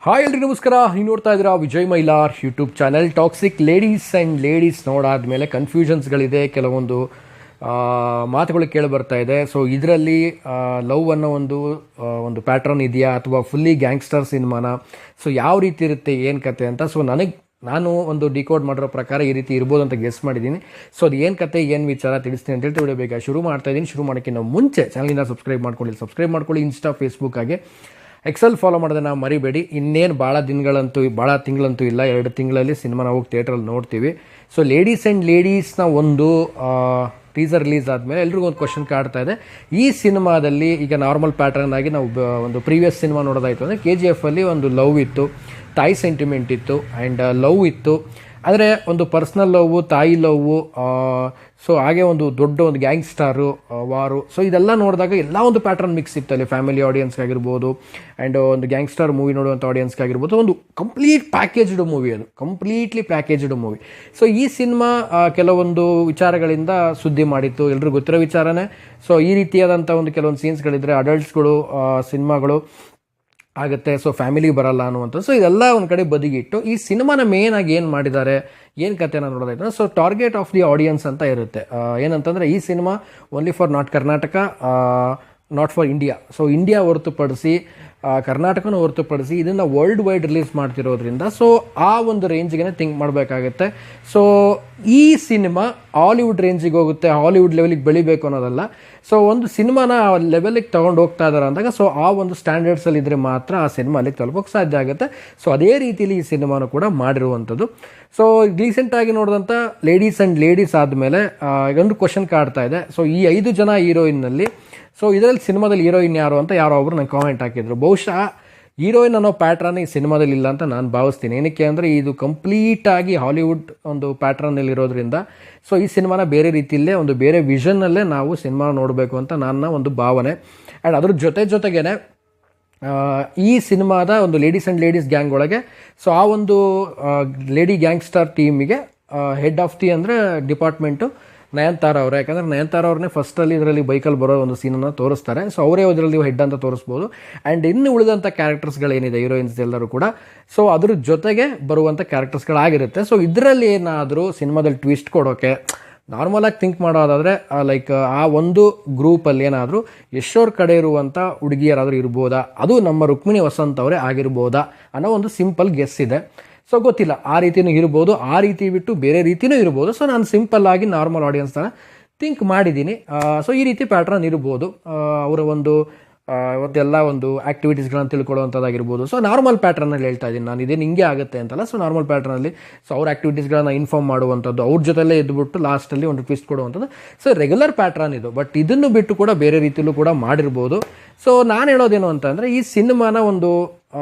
Hi ಎಲ್ರಿಗೂ ನಮಸ್ಕಾರ. ನೀವು ನೋಡ್ತಾ ಇದ್ದೀರಾ Vijay Mailar YouTube channel. Toxic ladies ನೋಡಾದ್ಮೇಲೆ ಕನ್ಫ್ಯೂಷನ್ಸ್ಗಳಿದೆ, ಕೆಲವೊಂದು ಮಾತುಗಳು ಕೇಳಿ ಬರ್ತಾ ಇದೆ. ಸೊ ಇದರಲ್ಲಿ ಲವ್ ಅನ್ನೋ ಒಂದು ಪ್ಯಾಟ್ರನ್ ಇದೆಯಾ ಅಥವಾ ಫುಲ್ಲಿ ಗ್ಯಾಂಗ್ಸ್ಟರ್ ಸಿನಿಮಾನ, ಸೊ ಯಾವ ರೀತಿ ಇರುತ್ತೆ, ಏನು ಕತೆ ಅಂತ. ಸೊ ನಾನು ಒಂದು ಡಿಕೋಡ್ ಮಾಡಿರೋ ಪ್ರಕಾರ ಈ ರೀತಿ ಇರ್ಬೋದು ಅಂತ ಗೆಸ್ ಮಾಡಿದ್ದೀನಿ. ಸೊ ಅದು ಏನು ಕತೆ, ಏನು ವಿಚಾರ ತಿಳಿಸ್ತೀನಿ ಅಂತ ಹೇಳ್ತಿ. ಬೇಗ ಶುರು ಮಾಡ್ತಾ ಇದ್ದೀನಿ. ಶುರು ಮಾಡೋಕ್ಕೆ ನಾವು ಮುಂಚೆ ಚಾನಲಿಂದ ಸಬ್ಸ್ಕ್ರೈಬ್ ಮಾಡ್ಕೊಳ್ಳಿ. ಇನ್ಸ್ಟಾ, ಫೇಸ್ಬುಕ್ ಹಾಗೆ ಎಕ್ಸೆಲ್ ಫಾಲೋ ಮಾಡೋದನ್ನು ಮರಿಬೇಡಿ. ಇನ್ನೇನು ಭಾಳ ತಿಂಗಳಂತೂ ಇಲ್ಲ, 2 ತಿಂಗಳಲ್ಲಿ ಸಿನಿಮಾನ ಹೋಗಿ ಥಿಯೇಟ್ರಲ್ಲಿ ನೋಡ್ತೀವಿ. ಸೊ ಲೇಡೀಸ್ನ ಒಂದು ಟೀಸರ್ ರಿಲೀಸ್ ಆದಮೇಲೆ ಎಲ್ರಿಗೂ ಒಂದು ಕ್ವಶನ್ ಕಾಡ್ತಾ ಇದೆ. ಈ ಸಿನಿಮಾದಲ್ಲಿ ಈಗ ನಾರ್ಮಲ್ ಪ್ಯಾಟರ್ನ್ ಆಗಿ ನಾವು ಒಂದು ಪ್ರೀವಿಯಸ್ ಸಿನಿಮಾ ನೋಡೋದಾಯಿತು ಅಂದರೆ KGF ಅಲ್ಲಿ ಒಂದು ಲವ್ ಇತ್ತು, ತಾಯಿ ಸೆಂಟಿಮೆಂಟ್ ಇತ್ತು ಆ್ಯಂಡ್ ಲವ್ ಇತ್ತು. ಆದರೆ ಒಂದು ಪರ್ಸ್ನಲ್ ಲವ್, ತಾಯಿ ಲವ್, ಸೊ ಹಾಗೆ ಒಂದು ದೊಡ್ಡ ಒಂದು ಗ್ಯಾಂಗ್ಸ್ಟಾರು, ವಾರು, ಸೊ ಇದೆಲ್ಲ ನೋಡಿದಾಗ ಎಲ್ಲ ಒಂದು ಪ್ಯಾಟರ್ನ್ ಮಿಕ್ಸ್ ಇತ್ತು ಅಲ್ಲಿ. ಫ್ಯಾಮಿಲಿ ಆಡಿಯನ್ಸ್ಗಾಗಿರ್ಬೋದು ಆ್ಯಂಡ್ ಒಂದು ಗ್ಯಾಂಗ್ಸ್ಟರ್ ಮೂವಿ ನೋಡುವಂಥ ಆಡಿಯನ್ಸ್ಗಾಗಿರ್ಬೋದು. ಒಂದು ಕಂಪ್ಲೀಟ್ ಪ್ಯಾಕೇಜ್ಡ್ ಮೂವಿ, ಅದು ಕಂಪ್ಲೀಟ್ಲಿ ಪ್ಯಾಕೇಜ್ಡ್ ಮೂವಿ. ಸೊ ಈ ಸಿನಿಮಾ ಕೆಲವೊಂದು ವಿಚಾರಗಳಿಂದ ಸುದ್ದಿ ಮಾಡಿತ್ತು, ಎಲ್ರಿಗೂ ಗೊತ್ತಿರೋ ವಿಚಾರನೇ. ಸೊ ಈ ರೀತಿಯಾದಂಥ ಒಂದು ಕೆಲವೊಂದು ಸೀನ್ಸ್ಗಳಿದ್ರೆ ಅಡಲ್ಟ್ಸ್ಗಳು ಸಿನಿಮಾಗಳು ಆಗುತ್ತೆ, ಸೊ ಫ್ಯಾಮಿಲಿಗೆ ಬರಲ್ಲ ಅನ್ನುವಂಥದ್ದು. ಸೊ ಇದೆಲ್ಲ ಒಂದು ಕಡೆ ಬದಿಗಿಟ್ಟು ಈ ಸಿನಿಮಾನ ಮೇನ್ ಆಗಿ ಏನು ಮಾಡಿದ್ದಾರೆ, ಏನು ಕಥೆನ ನೋಡೋದಾಯ್ತು. So target of the audience ಅಂತ ಇರುತ್ತೆ. ಏನಂತಂದರೆ ಈ cinema only for not Karnataka, not for India. So India ಹೊರತುಪಡಿಸಿ, ಕರ್ನಾಟಕನೂ ಹೊರತುಪಡಿಸಿ ಇದನ್ನು ವರ್ಲ್ಡ್ ವೈಡ್ ರಿಲೀಸ್ ಮಾಡ್ತಿರೋದ್ರಿಂದ ಸೊ ಆ ಒಂದು ರೇಂಜಿಗೆ ಥಿಂಕ್ ಮಾಡಬೇಕಾಗತ್ತೆ. ಸೊ ಈ ಸಿನಿಮಾ ಹಾಲಿವುಡ್ ರೇಂಜಿಗೆ ಹೋಗುತ್ತೆ, ಹಾಲಿವುಡ್ ಲೆವೆಲಿಗೆ ಬೆಳಿಬೇಕು ಅನ್ನೋದಲ್ಲ. ಸೊ ಒಂದು ಸಿನಿಮಾನ ಆ ಲೆವೆಲಿಗೆ ತೊಗೊಂಡು ಹೋಗ್ತಾ ಇದ್ದಾರೆ ಅಂದಾಗ ಸೊ ಆ ಒಂದು ಸ್ಟ್ಯಾಂಡರ್ಡ್ಸಲ್ಲಿ ಇದ್ದರೆ ಮಾತ್ರ ಆ ಸಿನಿಮಾ ಅಲ್ಲಿಗೆ ತಲುಪೋಕೆ ಸಾಧ್ಯ ಆಗುತ್ತೆ. ಸೊ ಅದೇ ರೀತಿಯಲ್ಲಿ ಈ ಸಿನಿಮಾನು ಕೂಡ ಮಾಡಿರುವಂಥದ್ದು. ಸೊ ರೀಸೆಂಟಾಗಿ ನೋಡಿದಂಥ ಲೇಡೀಸ್ ಆದಮೇಲೆ ಒಂದು ಕ್ವಶನ್ ಕಾಡ್ತಾ ಇದೆ. ಸೊ ಈ 5 ಜನ ಹೀರೋಯಿನ್ನಲ್ಲಿ, ಸೊ ಇದರಲ್ಲಿ ಸಿನಿಮಾದಲ್ಲಿ ಹೀರೋಯಿನ್ ಯಾರು ಅಂತ ಯಾರೋ ಒಬ್ರು ನಂಗೆ ಕಾಮೆಂಟ್ ಹಾಕಿದ್ರು. ಬಹುಶಃ ಹೀರೋಯಿನ್ ಅನ್ನೋ ಪ್ಯಾಟ್ರನ್ ಈ ಸಿನಿಮಾದಲ್ಲಿ ಇಲ್ಲ ಅಂತ ನಾನು ಭಾವಿಸ್ತೀನಿ. ಏನಕ್ಕೆ ಅಂದರೆ ಇದು ಕಂಪ್ಲೀಟಾಗಿ ಹಾಲಿವುಡ್ ಒಂದು ಪ್ಯಾಟ್ರನ್ನಲ್ಲಿರೋದ್ರಿಂದ ಸೊ ಈ ಸಿನಿಮಾನ ಬೇರೆ ರೀತಿಯಲ್ಲೇ ಒಂದು ಬೇರೆ ವಿಷನ್ನಲ್ಲೇ ನಾವು ಸಿನಿಮಾ ನೋಡಬೇಕು ಅಂತ ನನ್ನ ಒಂದು ಭಾವನೆ. ಆ್ಯಂಡ್ ಅದ್ರ ಜೊತೆಗೇನೆ ಈ ಸಿನಿಮಾದ ಒಂದು ಲೇಡೀಸ್ ಗ್ಯಾಂಗ್ ಒಳಗೆ ಸೊ ಆ ಒಂದು ಲೇಡಿ ಗ್ಯಾಂಗ್ಸ್ಟರ್ ಟೀಮಿಗೆ ಹೆಡ್ ಆಫ್ ದಿ ಅಂದರೆ ಡಿಪಾರ್ಟ್ಮೆಂಟು ನಯನ್ತಾರ ಅವರು. ಯಾಕಂದರೆ ನಯನ್ತಾರ ಅವ್ರನ್ನೇ ಫಸ್ಟಲ್ಲಿ ಇದರಲ್ಲಿ ಬೈಕಲ್ಲಿ ಬರೋ ಒಂದು ಸೀನನ್ನು ತೋರಿಸ್ತಾರೆ. ಸೊ ಅವರೇ ಇದರಲ್ಲಿ ಹೆಡ್ ಅಂತ ತೋರಿಸ್ಬೋದು. ಆ್ಯಂಡ್ ಇನ್ನು ಉಳಿದಂಥ ಕ್ಯಾರೆಕ್ಟರ್ಸ್ಗಳೇನಿದೆ ಹೀರೋಯಿನ್ಸ್ ಎಲ್ಲರೂ ಕೂಡ ಸೊ ಅದ್ರ ಜೊತೆಗೆ ಬರುವಂಥ ಕ್ಯಾರೆಕ್ಟರ್ಸ್ಗಳಾಗಿರುತ್ತೆ. ಸೊ ಇದರಲ್ಲಿ ಏನಾದರೂ ಸಿನಿಮಾದಲ್ಲಿ ಟ್ವಿಸ್ಟ್ ಕೊಡೋಕ್ಕೆ ನಾರ್ಮಲಾಗಿ ಥಿಂಕ್ ಮಾಡೋದಾದರೆ ಲೈಕ್ ಆ ಒಂದು ಗ್ರೂಪಲ್ಲಿ ಏನಾದರೂ ಯಶೋರ್ ಕಡೆ ಇರುವಂಥ ಹುಡುಗಿಯರಾದರೂ ಇರ್ಬೋದಾ, ಅದು ನಮ್ಮ ರುಕ್ಮಿಣಿ ವಸಂತ್ ಅವರೇ ಆಗಿರ್ಬೋದಾ ಅನ್ನೋ ಒಂದು ಸಿಂಪಲ್ ಗೆಸ್ ಇದೆ. ಸೊ ಗೊತ್ತಿಲ್ಲ, ಆ ರೀತಿಯೂ ಇರ್ಬೋದು, ಆ ರೀತಿ ಬಿಟ್ಟು ಬೇರೆ ರೀತಿಯೂ ಇರ್ಬೋದು. ಸೊ ನಾನು ಸಿಂಪಲ್ ಆಗಿ ನಾರ್ಮಲ್ ಆಡಿಯನ್ಸ್ ಥರ ಥಿಂಕ್ ಮಾಡಿದ್ದೀನಿ. ಸೊ ಈ ರೀತಿ ಪ್ಯಾಟ್ರನ್ ಇರ್ಬೋದು, ಅವರ ಒಂದು ಎಲ್ಲ ಒಂದು ಆ್ಯಕ್ಟಿವಿಟೀಸ್ಗಳನ್ನು ತಿಳ್ಕೊಳ್ಳುವಂಥದ್ದಾಗಿರ್ಬೋದು. ಸೊ ನಾರ್ಮಲ್ ಪ್ಯಾಟ್ರನಲ್ಲಿ ಹೇಳ್ತಾ ಇದ್ದೀನಿ ನಾನು, ಇದೇನು ಹಿಂಗೆ ಆಗುತ್ತೆ ಅಂತಲ್ಲ. ಸೊ ನಾರ್ಮಲ್ ಪ್ಯಾಟ್ರನಲ್ಲಿ ಸೊ ಅವ್ರ ಆ್ಯಕ್ಟಿವಿಟೀಸ್ಗಳನ್ನ ಇನ್ಫಾರ್ಮ್ ಮಾಡುವಂಥದ್ದು, ಅವ್ರ ಜೊತೆಲೇ ಇದ್ಬಿಟ್ಟು ಲಾಸ್ಟಲ್ಲಿ ಒಂದು ಟ್ವಿಸ್ಟ್ ಕೊಡುವಂಥದ್ದು. ಸೊ ರೆಗ್ಯುಲರ್ ಪ್ಯಾಟ್ರನ್ ಇದು. ಬಟ್ ಇದನ್ನು ಬಿಟ್ಟು ಕೂಡ ಬೇರೆ ರೀತಿಯಲ್ಲೂ ಕೂಡ ಮಾಡಿರ್ಬೋದು. ಸೊ ನಾನು ಹೇಳೋದೇನು ಅಂತಂದರೆ ಈ ಸಿನಿಮಾನ ಒಂದು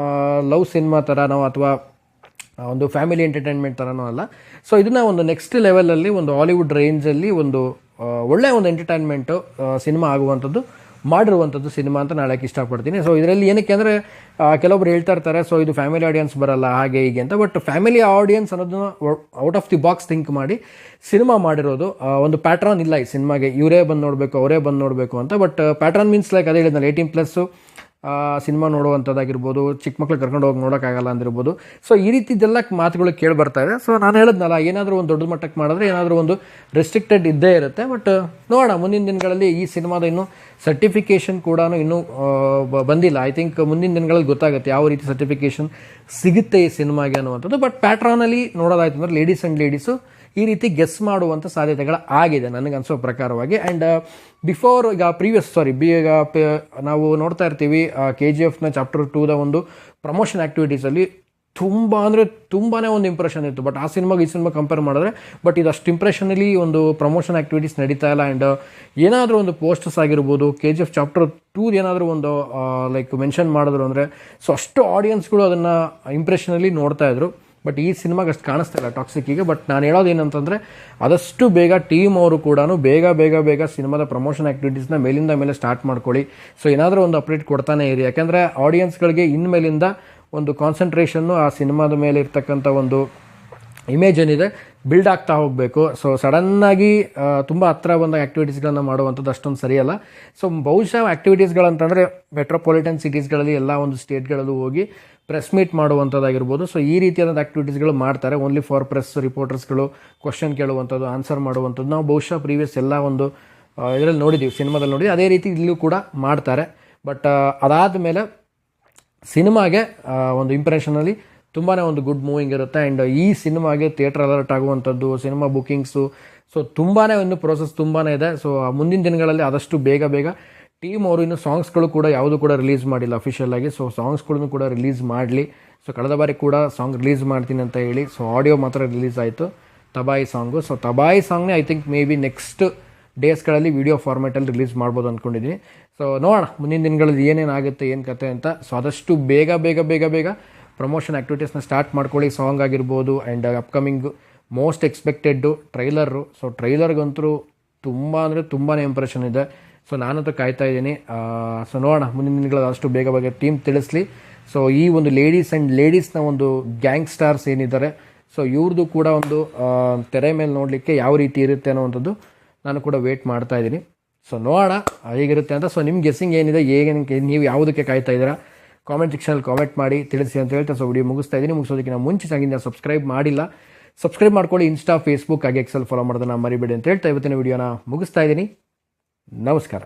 ಲವ್ ಸಿನಿಮಾ ಥರನೋ ಅಥವಾ ಒಂದು ಫ್ಯಾಮಿಲಿ ಎಂಟರ್ಟೈನ್ಮೆಂಟ್ ಥರನೂ ಅಲ್ಲ. ಸೊ ಇದನ್ನು ಒಂದು ನೆಕ್ಸ್ಟ್ ಲೆವೆಲಲ್ಲಿ ಒಂದು ಹಾಲಿವುಡ್ ರೇಂಜಲ್ಲಿ ಒಂದು ಒಳ್ಳೆಯ ಒಂದು ಎಂಟರ್ಟೈನ್ಮೆಂಟು ಸಿನಿಮಾ ಆಗುವಂಥದ್ದು ಮಾಡಿರುವಂಥದ್ದು ಸಿನಿಮಾ ಅಂತ ನಾನು ಹೇಳೋಕ್ಕೆ ಇಷ್ಟಪಡ್ತೀನಿ. ಸೊ ಇದರಲ್ಲಿ ಏನಕ್ಕೆ ಅಂದರೆ ಕೆಲವೊಬ್ರು ಹೇಳ್ತಾ ಇರ್ತಾರೆ ಸೊ ಇದು ಫ್ಯಾಮಿಲಿ ಆಡಿಯನ್ಸ್ ಬರಲ್ಲ ಹಾಗೆ ಹೀಗೆ ಅಂತ. ಬಟ್ ಫ್ಯಾಮಿಲಿ ಆಡಿಯನ್ಸ್ ಅನ್ನೋದನ್ನ out of the box think ಮಾಡಿ ಸಿನಿಮಾ ಮಾಡಿರೋದು. ಒಂದು ಪ್ಯಾಟ್ರನ್ ಇಲ್ಲ ಈ ಸಿನಿಮಾಗೆ, ಇವರೇ ಬಂದು ನೋಡಬೇಕು ಅವರೇ ಬಂದು ನೋಡಬೇಕು ಅಂತ. ಬಟ್ ಪ್ಯಾಟ್ರನ್ ಮೀನ್ಸ್ ಲೈಕ್ ಅದೇ ಹೇಳಿದ್ನಲ್ಲ, 18+ ಸಿನಿಮಾ ನೋಡುವಂಥದ್ದಾಗಿರ್ಬೋದು, ಚಿಕ್ಕ ಮಕ್ಳು ಕರ್ಕೊಂಡು ಹೋಗಿ ನೋಡೋಕ್ಕಾಗಲ್ಲ ಅಂದಿರ್ಬೋದು. ಸೊ ಈ ರೀತಿದ್ದೆಲ್ಲ ಮಾತುಗಳು ಕೇಳಿ ಬರ್ತಾ ಇದೆ. ಸೊ ನಾನು ಹೇಳಿದ್ನಲ್ಲ, ಏನಾದರೂ ಒಂದು ದೊಡ್ಡ ಮಟ್ಟಕ್ಕೆ ಮಾಡಿದ್ರೆ ಏನಾದರೂ ಒಂದು ರೆಸ್ಟ್ರಿಕ್ಟೆಡ್ ಇದ್ದೇ ಇರುತ್ತೆ. ಬಟ್ ನೋಡೋಣ ಮುಂದಿನ ದಿನಗಳಲ್ಲಿ. ಈ ಸಿನಿಮಾದ ಇನ್ನೂ ಸರ್ಟಿಫಿಕೇಷನ್ ಕೂಡ ಇನ್ನೂ ಬಂದಿಲ್ಲ. ಐ ಥಿಂಕ್ ಮುಂದಿನ ದಿನಗಳಲ್ಲಿ ಗೊತ್ತಾಗುತ್ತೆ ಯಾವ ರೀತಿ ಸರ್ಟಿಫಿಕೇಷನ್ ಸಿಗುತ್ತೆ ಈ ಸಿನಿಮಾಗೆ ಅನ್ನುವಂಥದ್ದು. ಬಟ್ ಪ್ಯಾಟ್ರನಲ್ಲಿ ನೋಡೋದಾಯ್ತು ಅಂದರೆ ಲೇಡೀಸು ಈ ರೀತಿ ಗೆಸ್ ಮಾಡುವಂಥ ಸಾಧ್ಯತೆಗಳು ಆಗಿದೆ ನನಗೆ ಅನಿಸೋ ಪ್ರಕಾರವಾಗಿ. ಆ್ಯಂಡ್ ಬಿಫೋರ್ ಈಗ ನಾವು ನೋಡ್ತಾ ಇರ್ತೀವಿ KGFನ ಚಾಪ್ಟರ್ 2ದ ಒಂದು ಪ್ರಮೋಷನ್ ಆ್ಯಕ್ಟಿವಿಟೀಸಲ್ಲಿ ತುಂಬಾ ಒಂದು ಇಂಪ್ರೆಷನ್ ಇತ್ತು. ಬಟ್ ಆ ಸಿನಿಮಾಗೆ ಈ ಸಿನಿಮಾ ಕಂಪೇರ್ ಮಾಡಿದ್ರೆ ಬಟ್ ಇದು ಅಷ್ಟು ಇಂಪ್ರೆಷನಲ್ಲಿ ಒಂದು ಪ್ರಮೋಷನ್ ಆ್ಯಕ್ಟಿವಿಟೀಸ್ ನಡೀತಾ ಇಲ್ಲ. ಆ್ಯಂಡ್ ಏನಾದರೂ ಒಂದು ಪೋಸ್ಟರ್ಸ್ ಆಗಿರ್ಬೋದು, KGF ಚಾಪ್ಟರ್ 2 ಏನಾದರೂ ಒಂದು ಲೈಕ್ ಮೆನ್ಷನ್ ಮಾಡಿದ್ರು ಅಂದರೆ ಸೊ ಅಷ್ಟು ಆಡಿಯನ್ಸ್ಗಳು ಅದನ್ನು ಇಂಪ್ರೆಷನಲ್ಲಿ ನೋಡ್ತಾ ಇದ್ರು. ಬಟ್ ಈ ಸಿನಿಮಾಗೆ ಅಷ್ಟು ಕಾಣಿಸ್ತಾ ಇಲ್ಲ ಟಾಕ್ಸಿಕ್ಕಿಗೆ. ಬಟ್ ನಾನು ಹೇಳೋದೇನಂತಂದರೆ ಆದಷ್ಟು ಬೇಗ ಟೀಮ್ ಅವರು ಕೂಡ ಬೇಗ ಸಿನಿಮಾದ ಪ್ರಮೋಷನ್ ಆ್ಯಕ್ಟಿವಿಟೀಸ್ನ ಮೇಲಿಂದ ಮೇಲೆ ಸ್ಟಾರ್ಟ್ ಮಾಡ್ಕೊಳ್ಳಿ. ಸೊ ಏನಾದರೂ ಒಂದು ಅಪ್ಡೇಟ್ ಕೊಡ್ತಾನೆ ಇರಿ. ಯಾಕೆಂದರೆ ಆಡಿಯನ್ಸ್ಗಳಿಗೆ ಇನ್ಮೇಲಿಂದ ಒಂದು ಕಾನ್ಸಂಟ್ರೇಷನ್ನು ಆ ಸಿನಿಮಾದ ಮೇಲೆ ಇರ್ತಕ್ಕಂಥ ಒಂದು ಇಮೇಜ್ ಏನಿದೆ ಬಿಲ್ಡ್ ಆಗ್ತಾ ಹೋಗಬೇಕು. ಸೊ ಸಡನ್ನಾಗಿ ತುಂಬ ಹತ್ರ ಬಂದ ಆ್ಯಕ್ಟಿವಿಟೀಸ್ಗಳನ್ನು ಮಾಡುವಂಥದ್ದು ಅಷ್ಟೊಂದು ಸರಿಯಲ್ಲ. ಸೊ ಬಹುಶಃ ಆ್ಯಕ್ಟಿವಿಟೀಸ್ಗಳಂತಂದರೆ ಮೆಟ್ರೋಪಾಲಿಟನ್ ಸಿಟೀಸ್ಗಳಲ್ಲಿ ಎಲ್ಲ ಒಂದು ಸ್ಟೇಟ್ಗಳಲ್ಲೂ ಹೋಗಿ ಪ್ರೆಸ್ ಮೀಟ್ ಮಾಡುವಂಥದ್ದಾಗಿರ್ಬೋದು. ಸೊ ಈ ರೀತಿಯಾದ ಆ್ಯಕ್ಟಿವಿಟೀಸ್ಗಳು ಮಾಡ್ತಾರೆ, ಓನ್ಲಿ ಫಾರ್ ಪ್ರೆಸ್ ರಿಪೋರ್ಟರ್ಸ್ಗಳು ಕ್ವಶನ್ ಕೇಳುವಂಥದ್ದು, ಆನ್ಸರ್ ಮಾಡುವಂಥದ್ದು. ನಾವು ಬಹುಶಃ ಪ್ರೀವಿಯಸ್ ಎಲ್ಲ ಒಂದು ಇದರಲ್ಲಿ ನೋಡಿದ್ದೀವಿ, ಸಿನಿಮಾದಲ್ಲಿ ನೋಡಿದ್ವಿ. ಅದೇ ರೀತಿ ಇಲ್ಲೂ ಕೂಡ ಮಾಡ್ತಾರೆ. ಬಟ್ ಅದಾದ ಮೇಲೆ ಸಿನಿಮಾಗೆ ಒಂದು ಇಂಪ್ರೆಷನಲ್ಲಿ ತುಂಬಾ ಒಂದು ಗುಡ್ ಮೂವಿಂಗ್ ಇರುತ್ತೆ. ಆ್ಯಂಡ್ ಈ ಸಿನಿಮಾಗೆ ಥಿಯೇಟರ್ ಅಲರ್ಟ್ ಆಗುವಂಥದ್ದು, ಸಿನಿಮಾ ಬುಕ್ಕಿಂಗ್ಸು, ಸೊ ತುಂಬಾ ಇನ್ನು ಪ್ರೋಸೆಸ್ ತುಂಬಾ ಇದೆ. ಸೊ ಮುಂದಿನ ದಿನಗಳಲ್ಲಿ ಆದಷ್ಟು ಬೇಗ ಟೀಮ್ ಅವರು ಇನ್ನು ಸಾಂಗ್ಸ್ಗಳು ಕೂಡ ಯಾವುದು ಕೂಡ ರಿಲೀಸ್ ಮಾಡಿಲ್ಲ ಅಫಿಷಿಯಲ್ ಆಗಿ. ಸೊ ಸಾಂಗ್ಸ್ಗಳನ್ನು ಕೂಡ ರಿಲೀಸ್ ಮಾಡಲಿ. ಸೊ ಕಳೆದ ಬಾರಿ ಕೂಡ ಸಾಂಗ್ ರಿಲೀಸ್ ಮಾಡ್ತೀನಿ ಅಂತ ಹೇಳಿ, ಸೊ ಆಡಿಯೋ ಮಾತ್ರ ರಿಲೀಸ್ ಆಯಿತು, ತಬಾಯಿ ಸಾಂಗು. ಸೊ ತಬಾಯಿ ಸಾಂಗ್ನೇ I think maybe next ಡೇಸ್ಗಳಲ್ಲಿ ವಿಡಿಯೋ ಫಾರ್ಮ್ಯಾಟಲ್ಲಿ ರಿಲೀಸ್ ಮಾಡ್ಬೋದು ಅಂದ್ಕೊಂಡಿದ್ದೀನಿ. ಸೊ ನೋಡೋಣ ಮುಂದಿನ ದಿನಗಳಲ್ಲಿ ಏನೇನಾಗುತ್ತೆ, ಏನು ಕತೆ ಅಂತ. ಸೊ ಆದಷ್ಟು ಬೇಗ ಪ್ರಮೋಷನ್ ಆ್ಯಕ್ಟಿವಿಟೀಸ್ನ ಸ್ಟಾರ್ಟ್ ಮಾಡ್ಕೊಳ್ಳಿ. ಸಾಂಗ್ ಆಗಿರ್ಬೋದು and upcoming most expected trailer. So ಟ್ರೈಲರ್ಗಂತೂ ತುಂಬ ಅಂದರೆ ತುಂಬಾ ಇಂಪ್ರೆಷನ್ ಇದೆ. ಸೊ ನಾನಂತೂ ಕಾಯ್ತಾ ಇದ್ದೀನಿ. ಸೊ ನೋಡೋಣ ಮುಂದಿನ ದಿನಗಳಲ್ಲಿ ಆದಷ್ಟು ಬೇಗ ಟೀಮ್ ತಿಳಿಸ್ಲಿ. ಸೊ ಈ ಒಂದು ಲೇಡೀಸ್ನ ಒಂದು ಗ್ಯಾಂಗ್ಸ್ಟಾರ್ಸ್ ಏನಿದ್ದಾರೆ, ಸೊ ಇವ್ರದ್ದು ಕೂಡ ಒಂದು ತೆರೆ ಮೇಲೆ ನೋಡಲಿಕ್ಕೆ ಯಾವ ರೀತಿ ಇರುತ್ತೆ ಅನ್ನೋವಂಥದ್ದು ನಾನು ಕೂಡ ವೇಟ್ ಮಾಡ್ತಾ ಇದ್ದೀನಿ. ಸೊ ನೋಡೋಣ ಹೇಗಿರುತ್ತೆ ಅಂತ. ಸೊ ನಿಮ್ಮ ಗೆಸ್ಸಿಂಗ್ ಏನಿದೆ, ನೀವು ಯಾವುದಕ್ಕೆ ಕಾಯ್ತಾ ಇದ್ದೀರಾ, ಕಾಮೆಂಟ್ ಸೆಕ್ಷನಲ್ಲಿ ಕಾಮೆಂಟ್ ಮಾಡಿ ತಿಳಿಸಿ ಅಂತ ಹೇಳ್ತಾ ಸೊ ವಿಡಿಯೋ ಮುಗಿಸ್ತಾ ಇದ್ದೀನಿ. ಮುಗಿಸೋದಕ್ಕಿಂತ ಮುಂಚೆ ಚಾನಲ್ನ ಸಬ್ಸ್ಕ್ರೈಬ್ ಮಾಡಿಲ್ಲ, ಸಬ್ಸ್ಕ್ರೈಬ್ ಮಾಡ್ಕೊಳ್ಳಿ. ಇನ್ಸ್ಟಾ, ಫೇಸ್ಬುಕ್ ಹಾಗೆ ಎಕ್ಸೆಲ್ ಫಾಲೋ ಮಾಡೋದನ್ನ ಮರಿಬೇಡಿ ಅಂತ ಹೇಳ್ತಾ ಇವತ್ತಿನ ವಿಡಿಯೋನ ಮುಗಿಸ್ತಾ ಇದ್ದೀನಿ. ನಮಸ್ಕಾರ.